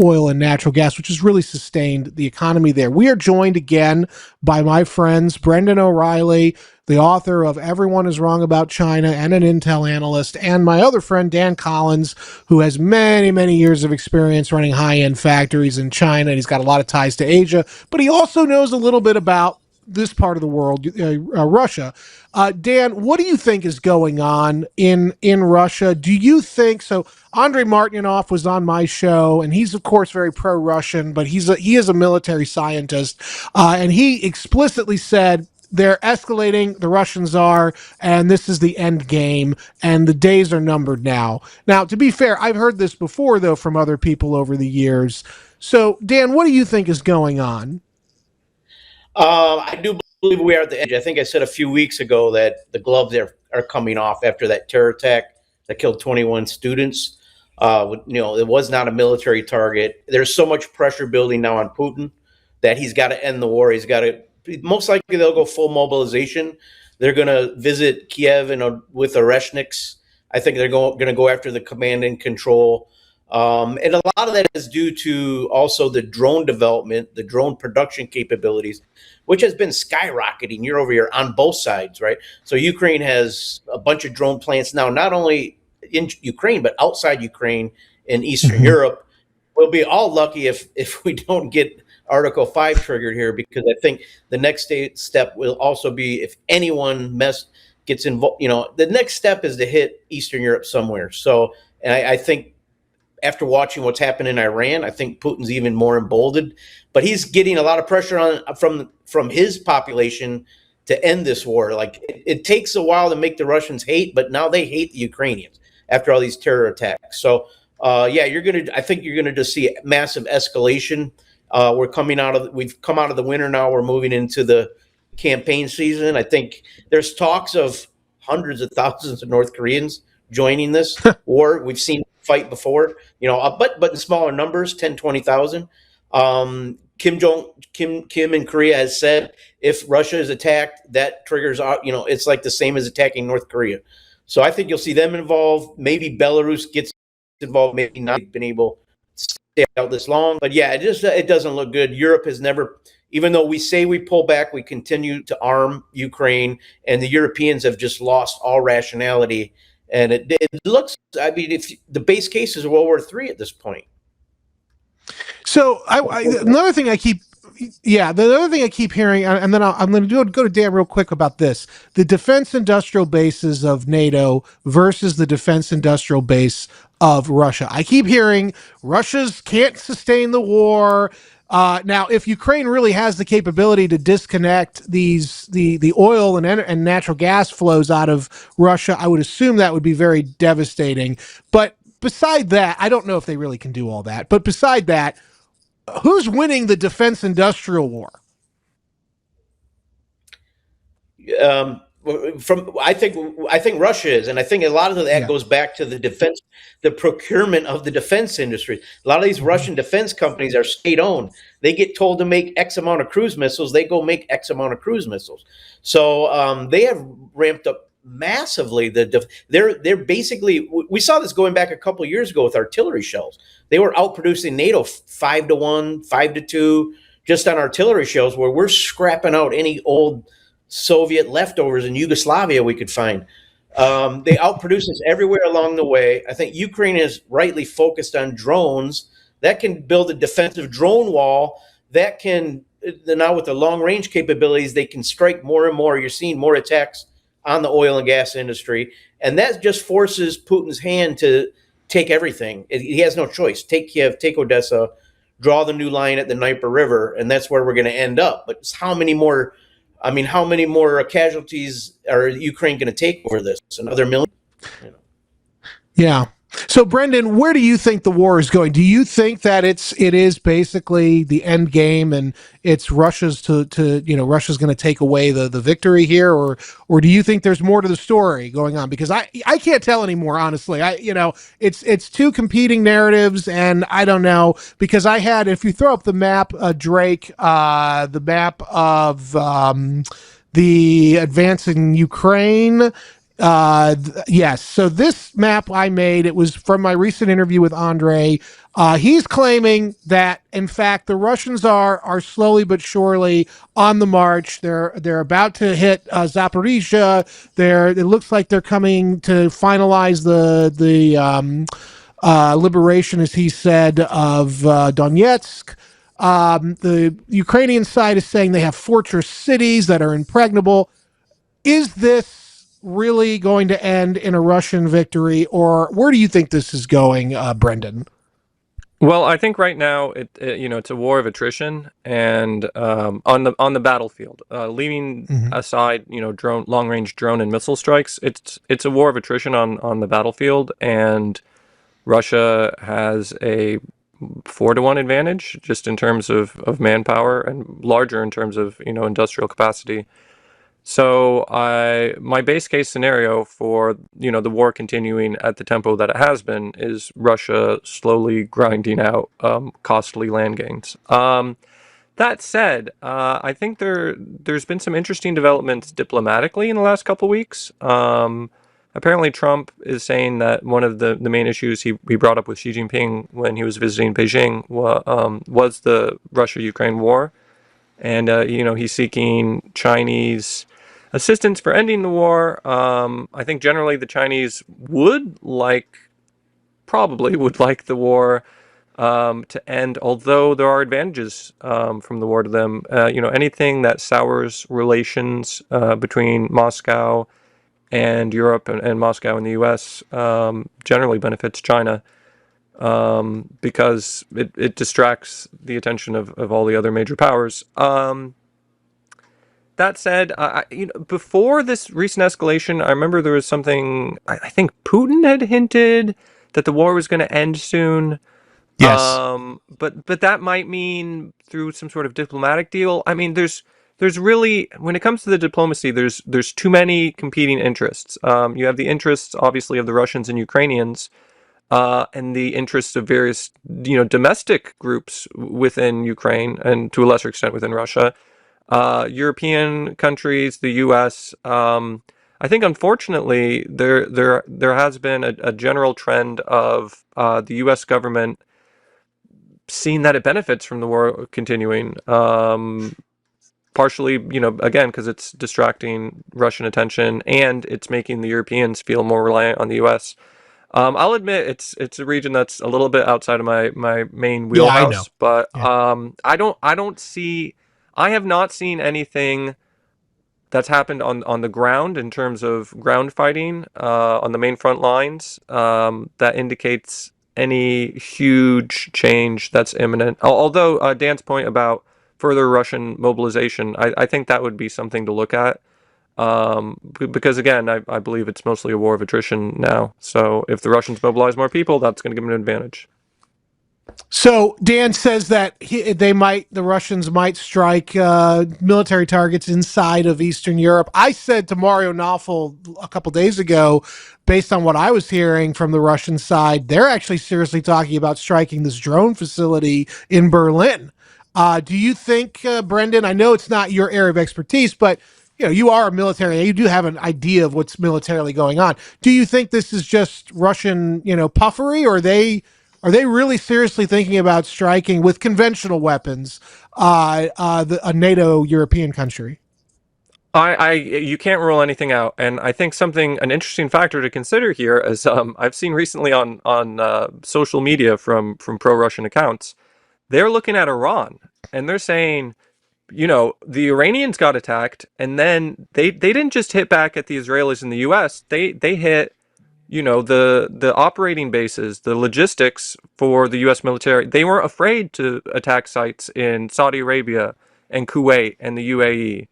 oil and natural gas, which has really sustained the economy there. We are joined again by my friends Brendan O'Reilly, the author of Everyone is Wrong About China and an Intel analyst, and my other friend Dan Collins, who has many, many years of experience running high-end factories in China, and he's got a lot of ties to Asia, but he also knows a little bit about this part of the world, Russia. Dan, what do you think is going on in Russia? Do you think so? Andrei Martyanov was on my show, and he's of course very pro-Russian, but he is a military scientist, and he explicitly said they're escalating, the Russians are, and this is the end game, and the days are numbered now. Now, to be fair, I've heard this before though from other people over the years. So, Dan, what do you think is going on? I do believe we are at the edge. I think I said a few weeks ago that the gloves are coming off after that terror attack that killed 21 students. It was not a military target. There's so much pressure building now on Putin that he's got to end the war. He's got to. Most likely they'll go full mobilization. They're going to visit Kiev with Oreshniks. I think they're going to go after the command and control. And a lot of that is due to also the drone development, the drone production capabilities, which has been skyrocketing year over year on both sides, right? So Ukraine has a bunch of drone plants now, not only in Ukraine, but outside Ukraine in Eastern Europe. We'll be all lucky if we don't get Article 5 triggered here, because I think the next step will also be if anyone gets involved. The next step is to hit Eastern Europe somewhere. So, and I think after watching what's happened in Iran, I think Putin's even more emboldened. But he's getting a lot of pressure from his population to end this war. Like it takes a while to make the Russians hate, but now they hate the Ukrainians after all these terror attacks. So I think you're gonna just see massive escalation. We've come out of the winter now. We're moving into the campaign season. I think there's talks of hundreds of thousands of North Koreans joining this war. We've seen fight before, but in smaller numbers, 10, 20,000. Kim in Korea has said if Russia is attacked, that triggers out, it's like the same as attacking North Korea. So I think you'll see them involved. Maybe Belarus gets involved, maybe not been able to stay out this long. But yeah, it doesn't look good. Europe has never, even though we say we pull back, we continue to arm Ukraine, and the Europeans have just lost all rationality. And it looks, if the base case is World War III at this point. So another thing I keep hearing, and then I'm going to go to Dan real quick about this: the defense industrial bases of NATO versus the defense industrial base of Russia. I keep hearing Russia's can't sustain the war. Now, if Ukraine really has the capability to disconnect the oil and natural gas flows out of Russia, I would assume that would be very devastating. But beside that, I don't know if they really can do all that. But beside that, who's winning the defense industrial war? I think Russia is, and I think a lot of that goes back to the procurement of the defense industry. A lot of these Russian defense companies are state-owned. They get told to make X amount of cruise missiles, they go make X amount of cruise missiles. So they have ramped up massively. They're basically, we saw this going back a couple of years ago with artillery shells. They were outproducing NATO 5-1, 5-2, just on artillery shells, where we're scrapping out any old Soviet leftovers in Yugoslavia we could find. They outproduce us everywhere along the way. I think Ukraine is rightly focused on drones that can build a defensive drone wall that can, now with the long range capabilities, they can strike more and more. You're seeing more attacks on the oil and gas industry. And that just forces Putin's hand to take everything. He has no choice. Take Kiev, take Odessa, draw the new line at the Dnieper River, and that's where we're going to end up. But how many more casualties are Ukraine going to take over this? Another million? Yeah. So, Brendan, where do you think the war is going? Do you think that it is basically the end game, and it's Russia's to Russia's going to take away the victory here, or do you think there's more to the story going on? Because I can't tell anymore, honestly. It's two competing narratives, and I don't know, because I had, if you throw up the map, Drake, the map of the advancing Ukraine. Yes. So this map I made, it was from my recent interview with Andre. He's claiming that, in fact, the Russians are slowly but surely on the march. They're about to hit Zaporizhia. It looks like they're coming to finalize the liberation, as he said, of Donetsk. The Ukrainian side is saying they have fortress cities that are impregnable. Is this really going to end in a Russian victory, or where do you think this is going, Brendan? Well, I think right now it's a war of attrition, and on the battlefield, leaving Mm-hmm. aside long range drone and missile strikes, it's a war of attrition on the battlefield, and Russia has a 4-to-1 advantage just in terms of manpower, and larger in terms of industrial capacity. So my base case scenario for the war continuing at the tempo that it has been is Russia slowly grinding out costly land gains. That said, I think there's been some interesting developments diplomatically in the last couple weeks. Apparently, Trump is saying that one of the main issues he brought up with Xi Jinping when he was visiting Beijing was the Russia-Ukraine war, and he's seeking Chinese assistance for ending the war. I think generally the Chinese probably would like the war to end, although there are advantages from the war to them. Anything that sours relations between Moscow and Europe and Moscow and the U.S. Generally benefits China, because it distracts the attention of all the other major powers. That said, before this recent escalation, I remember there was something. I think Putin had hinted that the war was going to end soon. Yes. But that might mean through some sort of diplomatic deal. I mean, there's really, when it comes to the diplomacy, there's too many competing interests. You have the interests, obviously, of the Russians and Ukrainians, and the interests of various domestic groups within Ukraine and to a lesser extent within Russia. European countries, the U.S. I think, unfortunately, there has been a general trend of the U.S. government seeing that it benefits from the war continuing. Partially, again, because it's distracting Russian attention, and it's making the Europeans feel more reliant on the U.S. I'll admit it's a region that's a little bit outside of my main Yeah, I know. wheelhouse, but Yeah. I have not seen anything that's happened on the ground in terms of ground fighting on the main front lines that indicates any huge change that's imminent. Although Dan's point about further Russian mobilization, I think that would be something to look at. Because again, I believe it's mostly a war of attrition now. So if the Russians mobilize more people, that's going to give them an advantage. So Dan says that the Russians might strike military targets inside of Eastern Europe. I said to Mario Nawfal a couple days ago, based on what I was hearing from the Russian side, they're actually seriously talking about striking this drone facility in Berlin. Do you think, Brendan? I know it's not your area of expertise, but you are a military. You do have an idea of what's militarily going on. Do you think this is just Russian, puffery, or are they really seriously thinking about striking with conventional weapons a NATO European country? You can't rule anything out, and I think an interesting factor to consider here is I've seen recently on social media from pro-Russian accounts, they're looking at Iran and they're saying, the Iranians got attacked, and then they didn't just hit back at the Israelis and the U.S. They hit the operating bases, the logistics for the U.S. military. They weren't afraid to attack sites in Saudi Arabia and Kuwait and the UAE.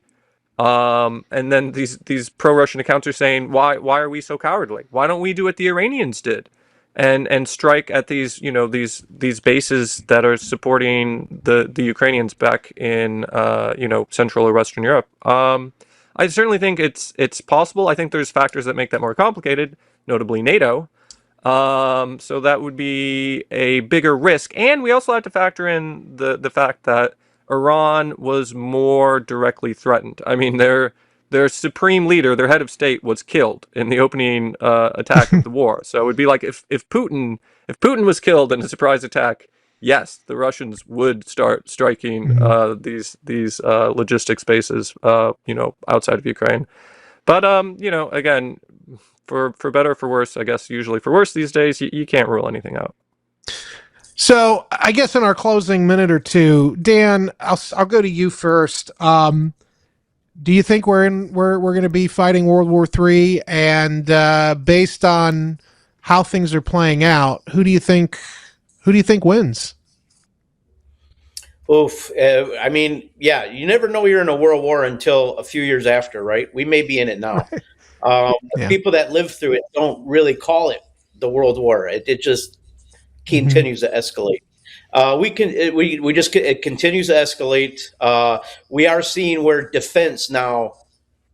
And then these pro-Russian accounts are saying, why are we so cowardly? Why don't we do what the Iranians did? and strike at these these bases that are supporting the Ukrainians back in Central or Western Europe. I certainly think it's possible. I think there's factors that make that more complicated, notably NATO. So that would be a bigger risk, and we also have to factor in the fact that Iran was more directly threatened. I mean, their supreme leader, their head of state, was killed in the opening attack of the war. So it would be like if Putin was killed in a surprise attack, yes, the Russians would start striking these logistics bases, outside of Ukraine. But again, for better or for worse, I guess usually for worse these days, you can't rule anything out. So I guess in our closing minute or two, Dan, I'll go to you first. Do you think we're going to be fighting World War III? And based on how things are playing out, who do you think wins? Oof. I mean, yeah, you never know you're in a world war until a few years after, right? We may be in it now. Yeah. People that live through it don't really call it the World War. It just continues to escalate. It continues to escalate. We are seeing where defense now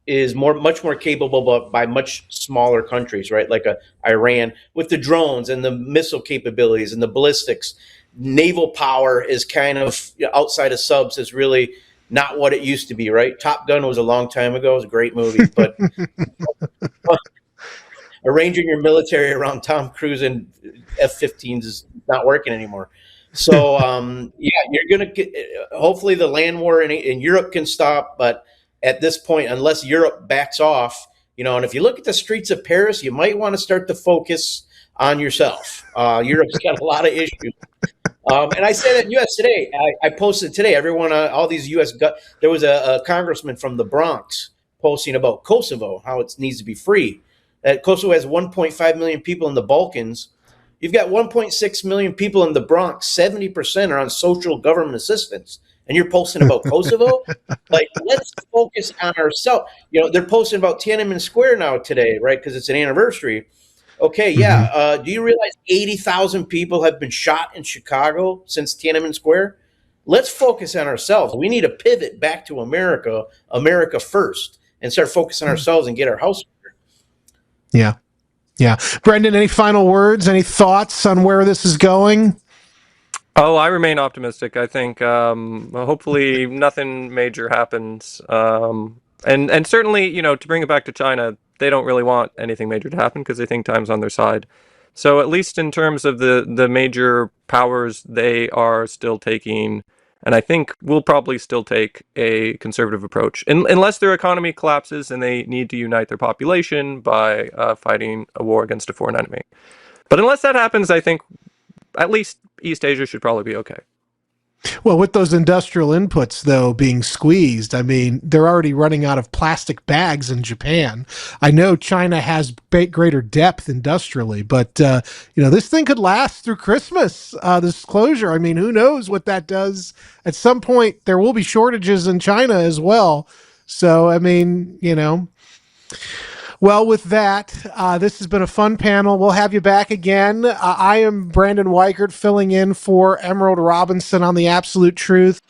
is much more capable, but by much smaller countries, right? Like Iran with the drones and the missile capabilities and the ballistics. Naval power is kind of outside of subs is really not what it used to be, right? Top Gun was a long time ago. It was a great movie, but arranging your military around Tom Cruise and F-15s is not working anymore. So, you're going to get, hopefully the land war in Europe can stop. But at this point, unless Europe backs off, and if you look at the streets of Paris, you might want to start to focus on yourself. Europe's got a lot of issues. And I say that in U.S. Today, I posted today, all these there was a congressman from the Bronx posting about Kosovo, how it needs to be free. Kosovo has 1.5 million people in the Balkans. You've got 1.6 million people in the Bronx. 70% are on social government assistance. And you're posting about Kosovo? Like, let's focus on ourselves. They're posting about Tiananmen Square now today, right? Because it's an anniversary. Okay, yeah. Do you realize 80,000 people have been shot in Chicago since Tiananmen Square? Let's focus on ourselves. We need to pivot back to America first, and start focusing on ourselves and get our house. Yeah. Yeah. Brendan, any final words, any thoughts on where this is going? Oh, I remain optimistic. I think hopefully nothing major happens. And certainly, to bring it back to China, they don't really want anything major to happen because they think time's on their side. So at least in terms of the major powers, they are still taking, and I think will probably still take, a conservative approach. Unless their economy collapses and they need to unite their population by fighting a war against a foreign enemy. But unless that happens, I think at least East Asia should probably be okay. Well, with those industrial inputs, though, being squeezed, I mean, they're already running out of plastic bags in Japan. I know China has greater depth industrially, but, this thing could last through Christmas, this closure. I mean, who knows what that does? At some point, there will be shortages in China as well. So, I mean, Well, with that, this has been a fun panel. We'll have you back again. I am Brandon Weichart, filling in for Emerald Robinson on The Absolute Truth.